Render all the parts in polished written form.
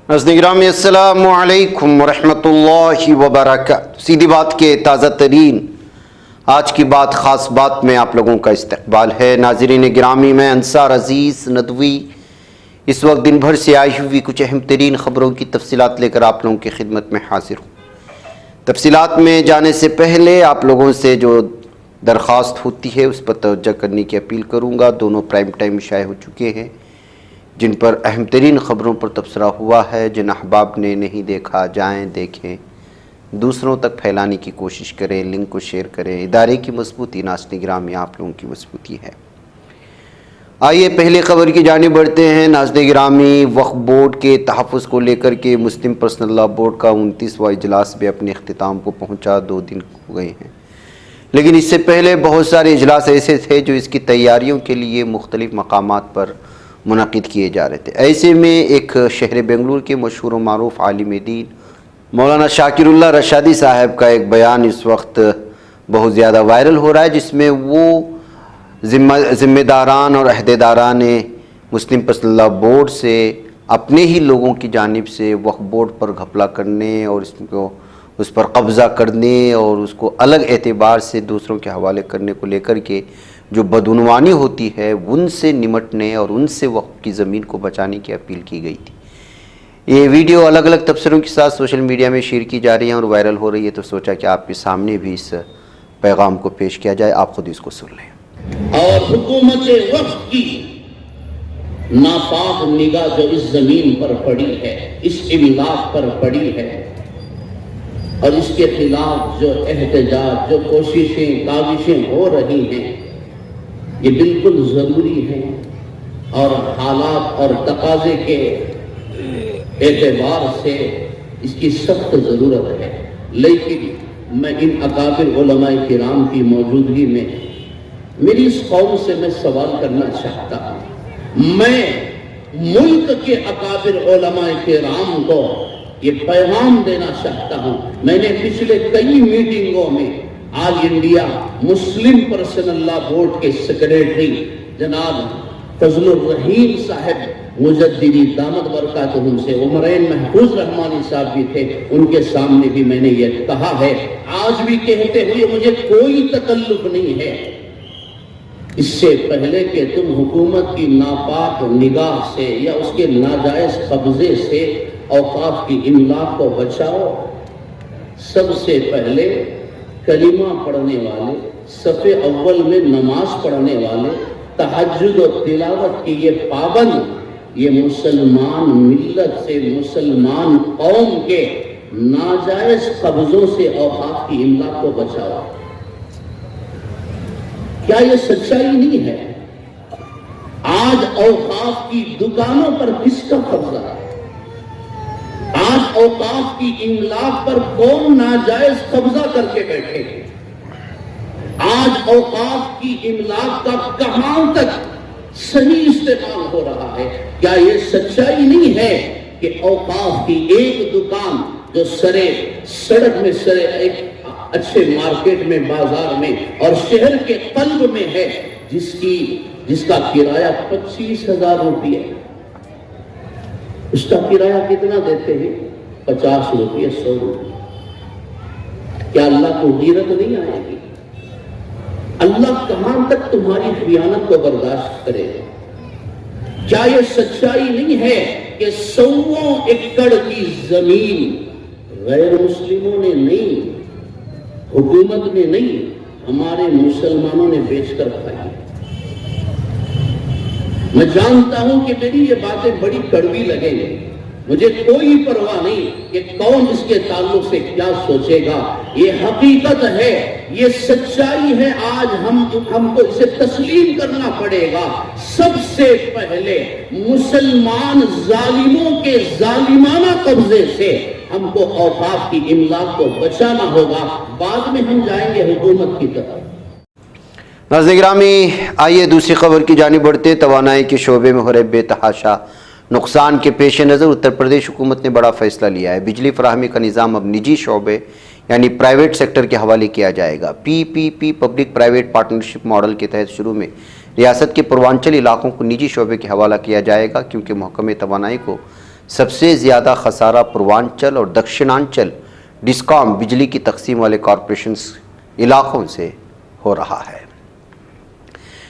ناظرین گرامی السلام علیکم ورحمۃ اللہ وبرکاتہ۔ سیدھی بات کے تازہ ترین آج کی بات خاص بات میں آپ لوگوں کا استقبال ہے۔ ناظرین گرامی، میں انصار عزیز ندوی اس وقت دن بھر سے آئی ہوئی کچھ اہم ترین خبروں کی تفصیلات لے کر آپ لوگوں کی خدمت میں حاضر ہوں۔ تفصیلات میں جانے سے پہلے آپ لوگوں سے جو درخواست ہوتی ہے اس پر توجہ کرنے کی اپیل کروں گا۔ دونوں پرائم ٹائم شائع ہو چکے ہیں جن پر اہم ترین خبروں پر تبصرہ ہوا ہے۔ جن احباب نے نہیں دیکھا جائیں دیکھیں، دوسروں تک پھیلانے کی کوشش کریں، لنک کو شیئر کریں۔ ادارے کی مضبوطی ناظرین گرامی آپ لوگوں کی مضبوطی ہے۔ آئیے پہلی خبر کی جانب بڑھتے ہیں۔ ناظرین گرامی، وقف بورڈ کے تحفظ کو لے کر کے مسلم پرسنل لاء بورڈ کا 29واں اجلاس بھی اپنے اختتام کو پہنچا، 2 دن ہو گئے ہیں، لیکن اس سے پہلے بہت سارے اجلاس ایسے تھے جو اس کی تیاریوں کے لیے مختلف مقامات پر منعقد کیے جا رہے تھے۔ ایسے میں ایک شہر بنگلور کے مشہور و معروف عالم دین مولانا شاکر اللہ رشادی صاحب کا ایک بیان اس وقت بہت زیادہ وائرل ہو رہا ہے، جس میں وہ ذمہ داران اور عہدیداران مسلم پرسنل لاء بورڈ سے اپنے ہی لوگوں کی جانب سے وقف بورڈ پر گھپلا کرنے اور اس پر قبضہ کرنے اور اس کو الگ اعتبار سے دوسروں کے حوالے کرنے کو لے کر کے جو بدعنوانی ہوتی ہے ان سے نمٹنے اور ان سے وقف کی زمین کو بچانے کی اپیل کی گئی تھی۔ یہ ویڈیو الگ الگ تبصروں کے ساتھ سوشل میڈیا میں شیئر کی جا رہی ہیں اور وائرل ہو رہی ہے، تو سوچا کہ آپ کے سامنے بھی اس پیغام کو پیش کیا جائے، آپ خود اس کو سن لیں۔ اور حکومت وقف کی ناپاک نگاہ جو اس زمین پر پڑی ہے، اس املاک پر پڑی ہے، اور اس کے خلاف جو احتجاج، جو کوششیں، کاوشیں ہو رہی ہیں، یہ بالکل ضروری ہے اور حالات اور تقاضے کے اعتبار سے اس کی سخت ضرورت ہے۔ لیکن میں ان اکابر علماء کرام کی موجودگی میں میری اس قوم سے میں سوال کرنا چاہتا ہوں۔ میں ملک کے اکابر علماء کرام کو یہ پیغام دینا چاہتا ہوں۔ میں نے پچھلے کئی میٹنگوں میں all India Muslim personal law board کے سیکریٹری جناب فضل الرحیم صاحب مجددی دامت برکاتہم سے، عمرین محفوظ رحمانی صاحب بھی تھے، ان کے سامنے بھی میں نے یہ کہا ہے، آج بھی کہتے ہوئے مجھے کوئی تکلف نہیں ہے۔ اس سے پہلے کہ تم حکومت کی ناپاک نگاہ سے یا اس کے ناجائز قبضے سے اوقاف کی املاک کو بچاؤ، سب سے پہلے کلمہ پڑھنے والے، صف اول میں نماز پڑھنے والے، تہجد و تلاوت کی یہ پابند، یہ مسلمان ملت سے، مسلمان قوم کے ناجائز قبضوں سے اوقاف کی املاک کو بچاؤ۔ کیا یہ سچائی نہیں ہے؟ آج اوقاف کی دکانوں پر کس کا قبضہ ہے؟ آج اوقاف کی املاک پر کون ناجائز قبضہ کر کے بیٹھے ہیں؟ آج اوقاف کی املاک کا کہاں تک صحیح استعمال ہو رہا ہے؟ کیا یہ سچائی نہیں ہے کہ اوقاف کی ایک دکان جو سڑک میں ایک اچھے مارکیٹ میں، بازار میں اور شہر کے قلب میں ہے، جس کا کرایہ 25,000 روپیہ، اس کا کرایہ کتنا دیتے ہیں؟ 50 روپیہ، 100 روپیہ۔ کیا اللہ کو غیرت نہیں آئے گی؟ اللہ کہاں تک تمہاری خیانت کو برداشت کرے گا؟ کیا یہ سچائی نہیں ہے کہ 100 ایکڑ کی زمین غیر مسلموں نے نہیں، حکومت نے نہیں، ہمارے مسلمانوں نے بیچ کر کھائی؟ میں جانتا ہوں کہ میری یہ باتیں بڑی کڑوی لگیں گی، مجھے کوئی پرواہ نہیں کہ کون اس کے تعلق سے کیا سوچے گا۔ یہ حقیقت ہے، یہ سچائی ہے، آج ہم کو اسے تسلیم کرنا پڑے گا۔ سب سے پہلے مسلمان ظالموں کے ظالمانہ قبضے سے ہم کو اوقاف کی املاک کو بچانا ہوگا، بعد میں ہم جائیں گے حکومت کی طرف۔ ناظرین گرامی، آئیے دوسری خبر کی جانب بڑھتے۔ توانائی کے شعبے میں ہو رہے بے تحاشا نقصان کے پیش نظر اتر پردیش حکومت نے بڑا فیصلہ لیا ہے۔ بجلی فراہمی کا نظام اب نجی شعبے یعنی پرائیویٹ سیکٹر کے حوالے کیا جائے گا۔ PPP public private partnership model کے تحت شروع میں ریاست کے پوروانچل علاقوں کو نجی شعبے کے حوالہ کیا جائے گا، کیونکہ محکمہ توانائی کو سب سے زیادہ خسارہ پوروانچل اور دکشنانچل ڈسکام بجلی کی تقسیم والے کارپوریشنز علاقوں سے ہو رہا ہے۔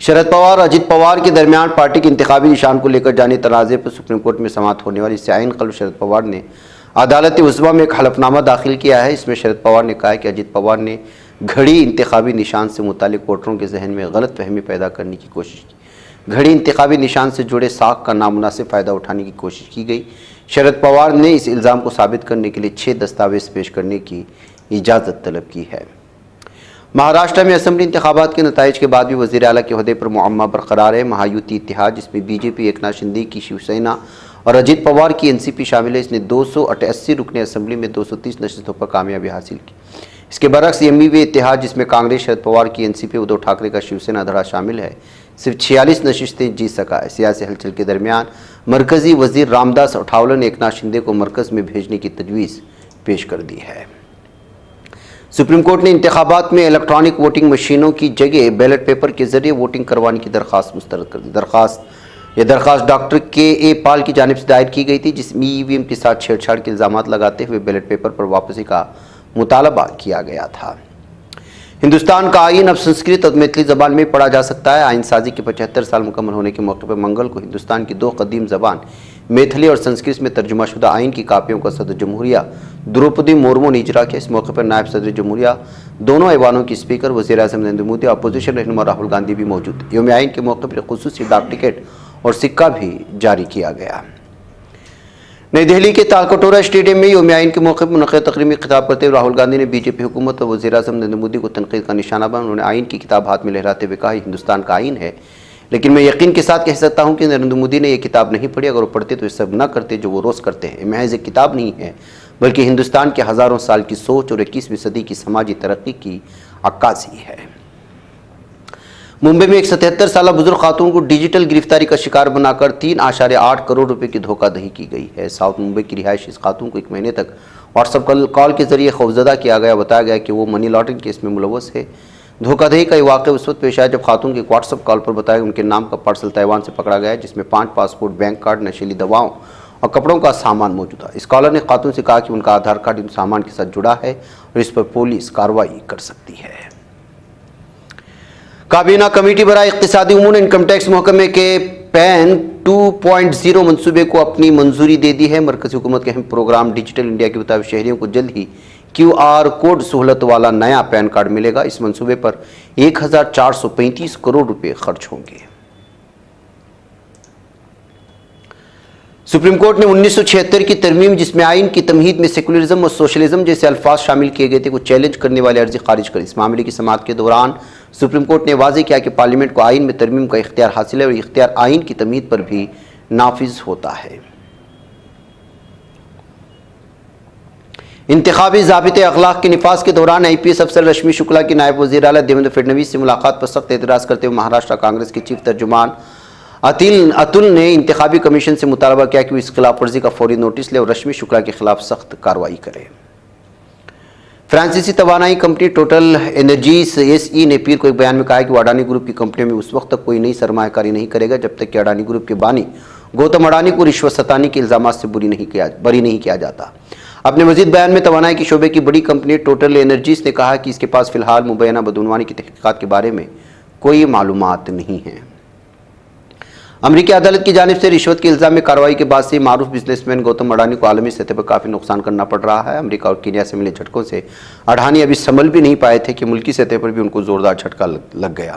شرد پوار اور اجیت پوار کے درمیان پارٹی کے انتخابی نشان کو لے کر جاری تنازع پر سپریم کورٹ میں سماعت ہونے والی سے عین قبل شرد پوار نے عدالت عظمیٰ میں ایک حلف نامہ داخل کیا ہے۔ اس میں شرد پوار نے کہا ہے کہ اجیت پوار نے گھڑی انتخابی نشان سے متعلق ووٹروں کے ذہن میں غلط فہمی پیدا کرنے کی کوشش کی۔ گھڑی انتخابی نشان سے جڑے ساکھ کا نامناسب فائدہ اٹھانے کی کوشش کی گئی۔ شرد پوار نے اس الزام کو ثابت کرنے کے لیے 6 دستاویز پیش کرنے کی اجازت طلب کی ہے۔ مہاراشٹر میں اسمبلی انتخابات کے نتائج کے بعد بھی وزیر اعلیٰ کے عہدے پر معمہ برقرار ہے۔ مہایوتی اتحاد جس میں بی جے پی، ایکناتھ شندے کی شیو سینا اور اجیت پوار کی این سی پی شامل ہے، اس نے 288 رکن اسمبلی میں 230 نشستوں پر کامیابی حاصل کی۔ اس کے برعکس ایم وی اتحاد جس میں کانگریس، شرد پوار کی این سی پی، ادھو ٹھاکرے کا شیو سینا دھڑا شامل ہے، صرف 46 نشستیں جیت سکا ہے۔ سیاسی ہلچل کے درمیان مرکزی وزیر رام داس اٹھاولے نے ایکناتھ شندے کو مرکز میں بھیجنے کی تجویز پیش کر دی ہے۔ سپریم کورٹ نے انتخابات میں الیکٹرانک ووٹنگ مشینوں کی جگہ بیلٹ پیپر کے ذریعے ووٹنگ کروانے کی درخواست مسترد کر دی۔ درخواست ڈاکٹر کے اے پال کی جانب سے دائر کی گئی تھی، جس میں ای وی ایم کے ساتھ چھیڑ چھاڑ کے الزامات لگاتے ہوئے بیلٹ پیپر پر واپسی کا مطالبہ کیا گیا تھا۔ ہندوستان کا آئین اب سنسکرت اور میتھلی زبان میں پڑھا جا سکتا ہے۔ آئین سازی کے 75 سال مکمل ہونے کے موقع پر منگل کو ہندوستان کی 2 قدیم زبان میتھلی اور سنسکرت میں ترجمہ شدہ آئین کی کاپیوں کا صدر جمہوریہ دروپدی مرمو نے اجرا کیا۔ اس موقع پر نائب صدر جمہوریہ، دونوں ایوانوں کی اسپیکر، وزیر اعظم نریندر مودی اور اپوزیشن رہنما راہل گاندھی بھی موجود تھے۔ یوم آئین کے موقع پر خصوصی ڈاک ٹکٹ اور سکہ بھی جاری کیا گیا۔ نئی دہلی کے تالکٹورا اسٹیڈیم میں یوم آئین کے موقع پر منعقدہ تقریب میں خطاب کرتے ہوئے راہل گاندھی نے بی جے پی حکومت اور وزیر اعظم نریندر مودی کو تنقید کا نشانہ بنا۔ انہوں نے آئین کی کتاب ہاتھ میں لہراتے ہوئے کہا، یہ ہندوستان کا آئین ہے، لیکن میں یقین کے ساتھ کہہ سکتا ہوں کہ نریندر مودی نے یہ کتاب نہیں پڑھی۔ اگر وہ پڑھتے تو یہ سب نہ کرتے جو وہ روز کرتے ہیں۔ محض ایک کتاب نہیں ہے، بلکہ ہندوستان کے ہزاروں سال کی سوچ اور 21ویں صدی کی سماجی ترقی کی عکاسی ہے۔ ممبئی میں ایک 77 سالہ بزرگ خاتون کو ڈیجیٹل گرفتاری کا شکار بنا کر 3.8 کروڑ روپے کی دھوکہ دہی کی گئی ہے۔ ساؤتھ ممبئی کی رہائشی اس خاتون کو 1 مہینے تک واٹس ایپ کال کے ذریعے خوفزدہ کیا گیا۔ بتایا گیا کہ وہ منی لانڈرنگ کیس میں ملوث ہے۔ دھوکہ دہی کا یہ واقعہ اس وقت پیش آیا جب خاتون کے واٹس ایپ کال پر بتایا ان کے نام کا پارسل تائیوان سے پکڑا گیا، جس میں 5 پاسپورٹ، بینک کارڈ، نشیلی دواؤں اور کپڑوں کا سامان موجود تھا۔ اس کالر نے خاتون سے کہا کہ ان کا آدھار کارڈ ان سامان کے ساتھ جڑا ہے اور اس پر پولیس کارروائی کر سکتی ہے۔ کابینہ کمیٹی برائے اقتصادی امور انکم ٹیکس محکمے کے پین 2.0 منصوبے کو اپنی منظوری دے دی ہے۔ مرکزی حکومت کے اہم پروگرام ڈیجیٹل انڈیا کے مطابق شہریوں کو جلد ہی QR کوڈ سہولت والا نیا پین کارڈ ملے گا۔ اس منصوبے پر 1435 کروڑ روپے خرچ ہوں گے۔ سپریم کورٹ نے 1976 کی ترمیم جس میں آئین کی تمہید میں سیکولرزم اور سوشلزم جیسے الفاظ شامل کیے گئے تھے کو چیلنج کرنے والی عرضی خارج کر اس معاملے کی سماعت کے دوران سپریم کورٹ نے واضح کیا کہ پارلیمنٹ کو آئین میں ترمیم کا اختیار حاصل ہے اور اختیار آئین کی تمہید پر بھی نافذ ہوتا ہے۔ انتخابی ضابطے اخلاق کے نفاذ کے دوران IPS افسر رشمی شکلا کی نائب وزیر اعلیٰ دیویندر فڈنویس سے ملاقات پر سخت اعتراض کرتے ہوئے مہاراشٹر کانگریس کے چیف ترجمان اتل نے انتخابی کمیشن سے مطالبہ کیا کہ وہ اس خلاف ورزی کا فوری نوٹس لے اور رشمی شکلا کے خلاف سخت کارروائی کرے۔ فرانسیسی توانائی کمپنی ٹوٹل انرجیز SE نے پیر کو ایک بیان میں کہا کہ وہ اڈانی گروپ کی کمپنیوں میں اس وقت تک کوئی نئی سرمایہ کاری نہیں کرے گا جب تک کہ اڈانی گروپ کے بانی گوتم اڈانی کو رشوت ستانی کے الزامات سے بری نہیں کیا جاتا۔ اپنے مزید بیان میں توانائی کے شعبے کی بڑی کمپنی ٹوٹل انرجیز نے کہا کہ اس کے پاس فی الحال مبینہ بدعنوانی کی تحقیقات کے بارے میں کوئی معلومات نہیں ہیں۔ امریکی عدالت کی جانب سے رشوت کے الزام میں کارروائی کے بعد سے معروف بزنس مین گوتم اڈانی کو عالمی سطح پر کافی نقصان کرنا پڑ رہا ہے۔ امریکہ اور کینیا سے ملے جھٹکوں سے اڈانی ابھی سنبھل بھی نہیں پائے تھے کہ ملکی سطح پر بھی ان کو زوردار جھٹکا لگ گیا۔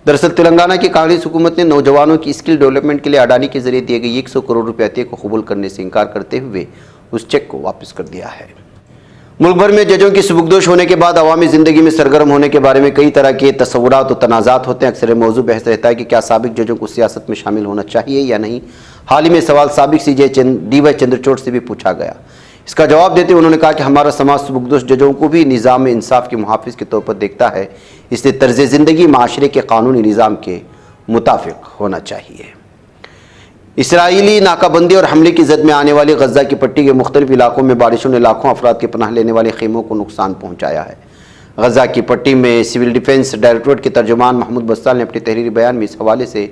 دراصل تلنگانہ کی کانگریس حکومت نے نوجوانوں کی اسکل ڈیولپمنٹ کے لیے اڈانی کے ذریعے دیے گئے 100 کروڑ روپے عطیہ کو قبول کرنے سے انکار کرتے ہوئے اس چیک کو واپس کر دیا ہے۔ ملک بھر میں ججوں کی سبکدوش ہونے کے بعد عوامی زندگی میں سرگرم ہونے کے بارے میں کئی طرح کے تصورات و تنازعات ہوتے ہیں۔ اکثر موضوع بحث رہتا ہے کہ کیا سابق ججوں کو سیاست میں شامل ہونا چاہیے یا نہیں۔ حال ہی میں سوال سابق DY چندرچوڑ سے بھی پوچھا گیا۔ اس کا جواب دیتے انہوں نے کہا کہ ہمارا سماج سبکدوش ججوں کو بھی نظام انصاف کے محافظ کے طور پر دیکھتا ہے، اس لیے طرز زندگی معاشرے کے قانونی نظام کے مطابق ہونا چاہیے۔ اسرائیلی ناکہ بندی اور حملے کی زد میں آنے والی غزہ کی پٹی کے مختلف علاقوں میں بارشوں نے لاکھوں افراد کے پناہ لینے والے خیموں کو نقصان پہنچایا ہے۔ غزہ کی پٹی میں سول ڈیفنس ڈائریکٹوریٹ کے ترجمان محمود بسال نے اپنے تحریری بیان میں اس حوالے سے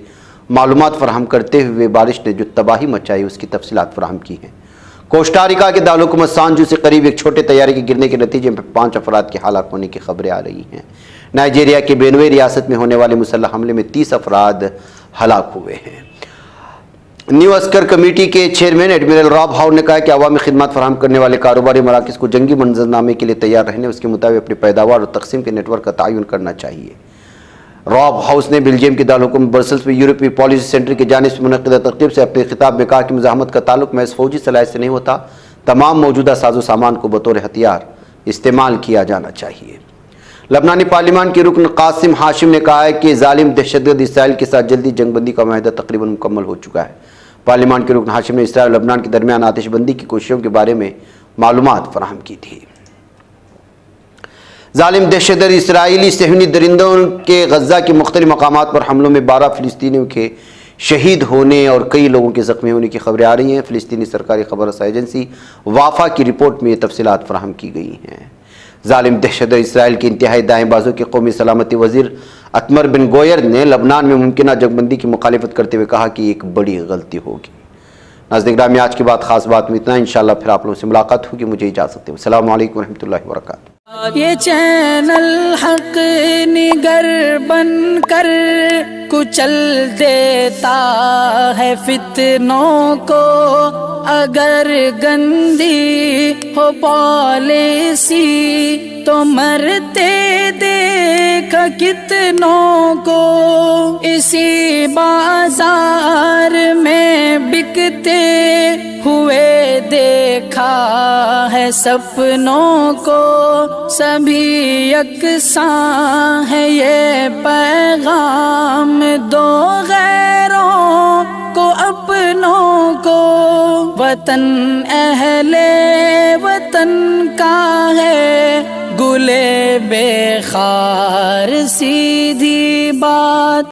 معلومات فراہم کرتے ہوئے بارش نے جو تباہی مچائی اس کی تفصیلات فراہم کی ہیں۔ کوسٹاریکا کے دارالحکومت سانجو سے قریب ایک چھوٹے طیارے کے گرنے کے نتیجے میں 5 افراد کے ہلاک ہونے کی خبریں آ رہی ہیں۔ نائجیریا کے بینوے ریاست میں ہونے والے مسلح حملے میں 30 افراد ہلاک ہوئے ہیں۔ نیو عسکر کمیٹی کے چیئرمین ایڈمرل راب ہاؤ نے کہا کہ عوامی خدمات فراہم کرنے والے کاروباری مراکز کو جنگی منظرنامے کے لیے تیار رہنے، اس کے مطابق اپنی پیداوار اور تقسیم کے نیٹ ورک کا تعین کرنا چاہیے۔ راب ہاؤس نے بیلجیم کے دارالحکومت برسلز میں یورپی پالیسی سینٹر کی جانب سے منعقدہ تقریب سے اپنے خطاب میں کہا کہ مزاحمت کا تعلق محض فوجی صلاحیت سے نہیں ہوتا، تمام موجودہ ساز و سامان کو بطور ہتھیار استعمال کیا جانا چاہیے۔ لبنانی پارلیمان کے رکن قاسم ہاشم نے کہا ہے کہ ظالم دہشتگرد اسرائیل کے ساتھ جلدی جنگ بندی کا معاہدہ تقریباً مکمل ہو چکا ہے۔ پارلیمان کے رکن ہاشم نے اسرائیل اور لبنان کے درمیان آتش بندی کی کوششوں کے بارے میں معلومات فراہم کی تھی۔ ظالم دہشتگرد اسرائیلی صہیونی درندوں کے غزہ کے مختلف مقامات پر حملوں میں 12 فلسطینیوں کے شہید ہونے اور کئی لوگوں کے زخمی ہونے کی خبریں آ رہی ہیں۔ فلسطینی سرکاری خبر رساں ایجنسی وافا کی رپورٹ میں یہ تفصیلات فراہم کی گئی ہیں۔ ظالم دہشتگرد اسرائیل کے انتہائی دائیں بازو کے قومی سلامتی وزیر اتمر بن گویر نے لبنان میں ممکنہ جنگ بندی کی مخالفت کرتے ہوئے کہا کہ یہ ایک بڑی غلطی ہوگی۔ ناظرین گرامی، آج کی بات خاص بات میں اتنا، انشاءاللہ پھر آپ لوگوں سے ملاقات ہوگی۔ مجھے اجازت دیں۔ السلام علیکم ورحمۃ اللہ وبرکاتہ۔ یہ چینل حق نگر بن کر کچل دیتا ہے فتنوں کو، اگر گندی ہو پالیسی تو مرتے دیکھ کتنوں کو، اسی بازار میں بکتے ہوئے دیکھا ہے سپنوں کو، سبھی یکساں ہے یہ پیغام دو غیروں کو اپنوں کو، وطن اہل وطن کا ہے گلے بے خار، سیدھی بات